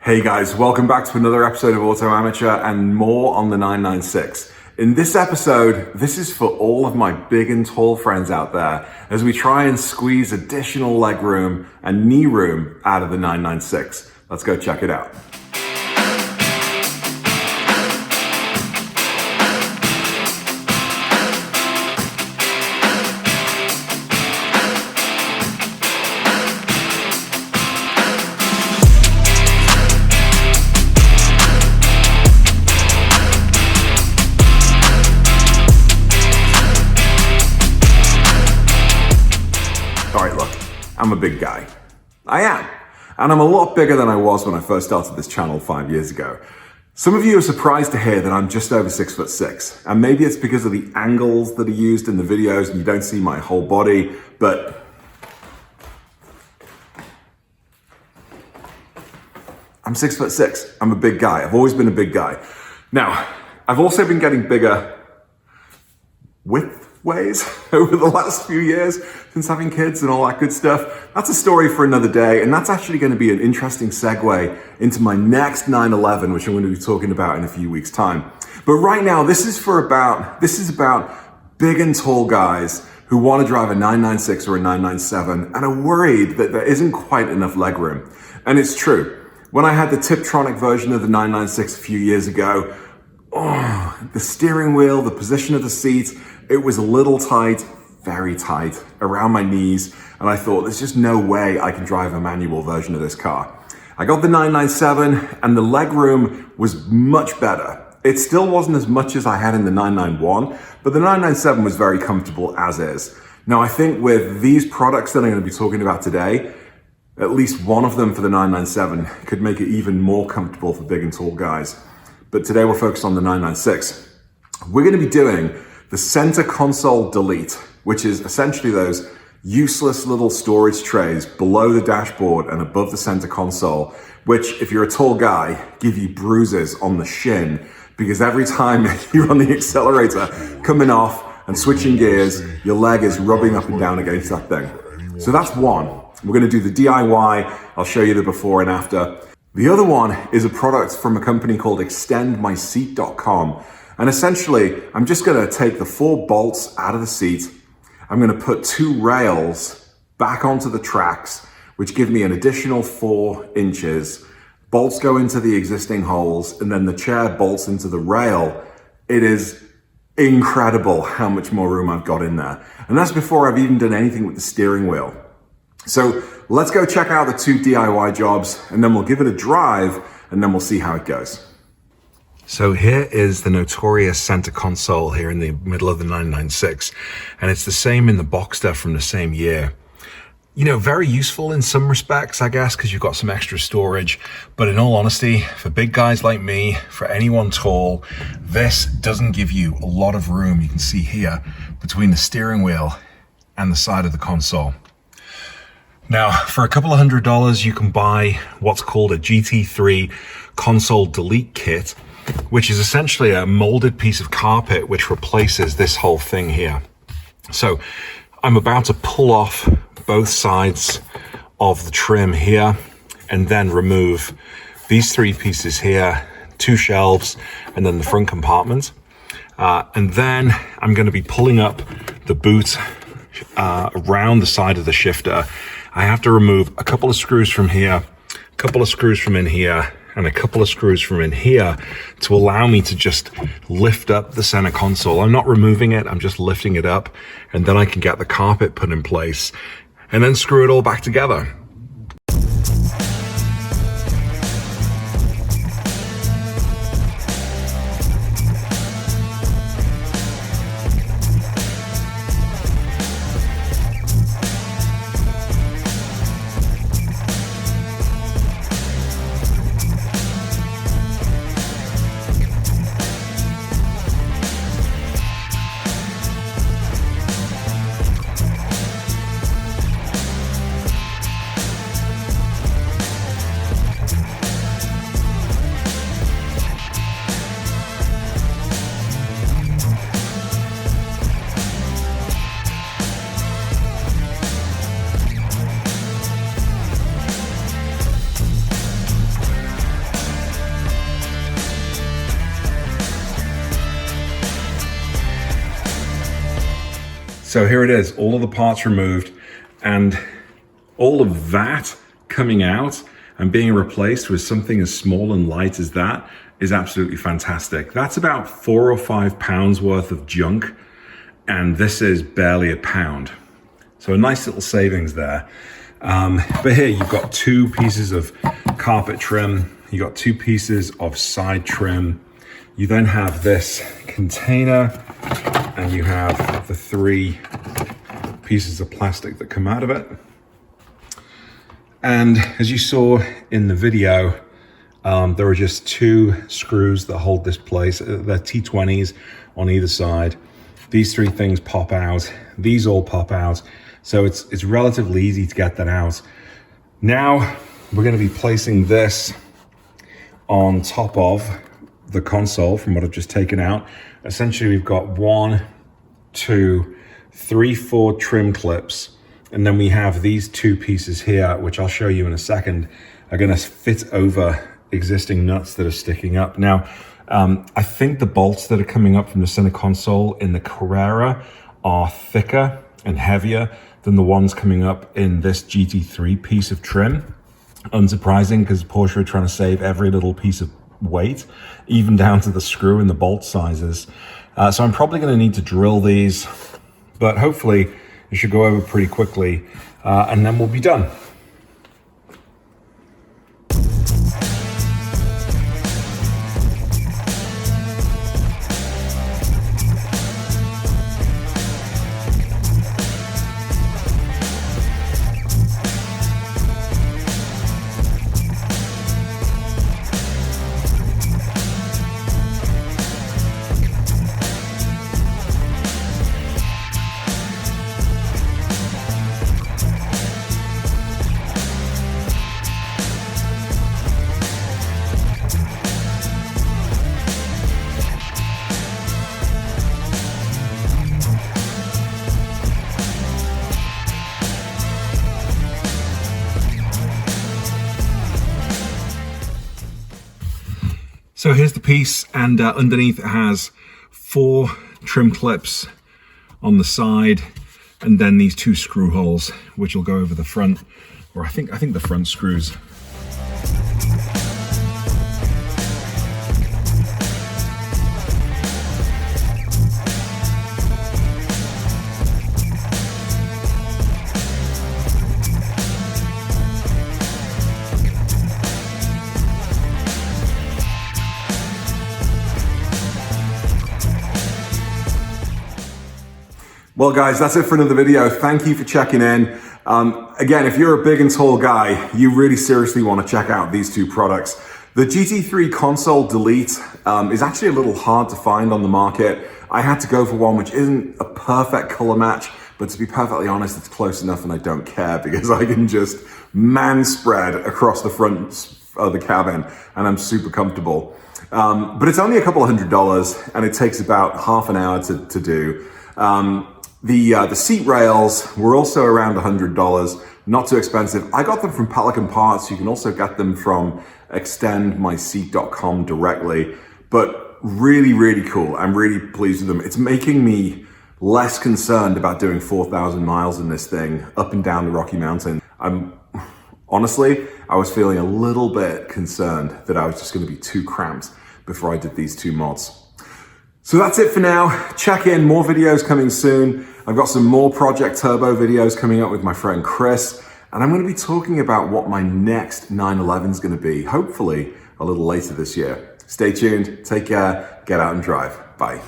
Hey guys, welcome back to another episode of Auto Amateur and more on the 996. In this episode, this is for all of my big and tall friends out there as we try and squeeze additional leg room and knee room out of the 996. Let's go check it out. I'm a big guy. I am. And I'm a lot bigger than I was when I first started this channel 5 years ago. Some of you are surprised to hear that I'm just over 6'6", and maybe it's because of the angles that are used in the videos and you don't see my whole body, but I'm 6'6". I'm a big guy. I've always been a big guy. Now, I've also been getting bigger ways over the last few years since having kids and all that good stuff. That's a story for another day, and that's actually going to be an interesting segue into my next 911, which I'm going to be talking about in a few weeks' time. But right now, this is about big and tall guys who want to drive a 996 or a 997 and are worried that there isn't quite enough legroom. And it's true. When I had the Tiptronic version of the 996 a few years ago, the steering wheel, the position of the seat, it was a little tight, very tight, around my knees, and I thought, there's just no way I can drive a manual version of this car. I got the 997, and the legroom was much better. It still wasn't as much as I had in the 991, but the 997 was very comfortable as is. Now, I think with these products that I'm going to be talking about today, at least one of them for the 997 could make it even more comfortable for big and tall guys. But today we're focused on the 996. We're going to be doing the center console delete, which is essentially those useless little storage trays below the dashboard and above the center console, which, if you're a tall guy, give you bruises on the shin, because every time you're on the accelerator coming off and switching gears, your leg is rubbing up and down against that thing. So that's one. We're going to do the DIY. I'll show you the before and after. The other one is a product from a company called extendmyseat.com. And essentially, I'm just going to take the 4 bolts out of the seat. I'm going to put 2 rails back onto the tracks, which give me an additional 4 inches. Bolts go into the existing holes, and then the chair bolts into the rail. It is incredible how much more room I've got in there. And that's before I've even done anything with the steering wheel. So let's go check out the 2 DIY jobs, and then we'll give it a drive, and then we'll see how it goes. So here is the notorious center console here in the middle of the 996, and it's the same in the Boxster from the same year. You know, very useful in some respects, I guess, because you've got some extra storage, but in all honesty, for big guys like me, for anyone tall, this doesn't give you a lot of room. You can see here between the steering wheel and the side of the console. Now, for a couple of $100, you can buy what's called a GT3 console delete kit, which is essentially a molded piece of carpet which replaces this whole thing here. So I'm about to pull off both sides of the trim here and then remove these 3 pieces here, 2 shelves, and then the front compartment. And then I'm going to be pulling up the boot around the side of the shifter. I have to remove a couple of screws from here, a couple of screws from in here, and a couple of screws from in here to allow me to just lift up the center console. I'm not removing it, I'm just lifting it up, and then I can get the carpet put in place and then screw it all back together. So here it is, all of the parts removed, and all of that coming out and being replaced with something as small and light as that is absolutely fantastic. That's about 4 or 5 pounds worth of junk, and this is barely a pound. So a nice little savings there. But here you've got 2 pieces of carpet trim, you got 2 pieces of side trim. You then have this container, and you have the 3 pieces of plastic that come out of it. And as you saw in the video, there are just 2 screws that hold this place. They're T20s on either side. These 3 things pop out. These all pop out. So it's relatively easy to get that out. Now we're going to be placing this on top of the console from what I've just taken out. Essentially, we've got 1, 2, 3, 4 trim clips. And then we have these 2 pieces here, which I'll show you in a second, are going to fit over existing nuts that are sticking up. Now, I think the bolts that are coming up from the center console in the Carrera are thicker and heavier than the ones coming up in this GT3 piece of trim. Unsurprising, because Porsche are trying to save every little piece of weight, even down to the screw and the bolt sizes. So I'm probably going to need to drill these, but hopefully it should go over pretty quickly, and then we'll be done. So here's the piece, and underneath it has 4 trim clips on the side, and then these 2 screw holes, which will go over the front, or I think the front screws. Well guys, that's it for another video. Thank you for checking in. Again, if you're a big and tall guy, you really seriously want to check out these 2 products. The GT3 console delete is actually a little hard to find on the market. I had to go for one which isn't a perfect color match, but to be perfectly honest, it's close enough and I don't care because I can just man spread across the front of the cabin and I'm super comfortable. But it's only a couple of $100 and it takes about half an hour to do. The seat rails were also around $100, not too expensive. I got them from Pelican Parts. You can also get them from extendmyseat.com directly, but really, really cool. I'm really pleased with them. It's making me less concerned about doing 4,000 miles in this thing up and down the Rocky Mountain. Honestly, I was feeling a little bit concerned that I was just going to be too cramped before I did these 2 mods. So that's it for now. Check in, more videos coming soon. I've got some more Project Turbo videos coming up with my friend Chris, and I'm going to be talking about what my next 911 is going to be, hopefully a little later this year. Stay tuned, take care, get out and drive. Bye.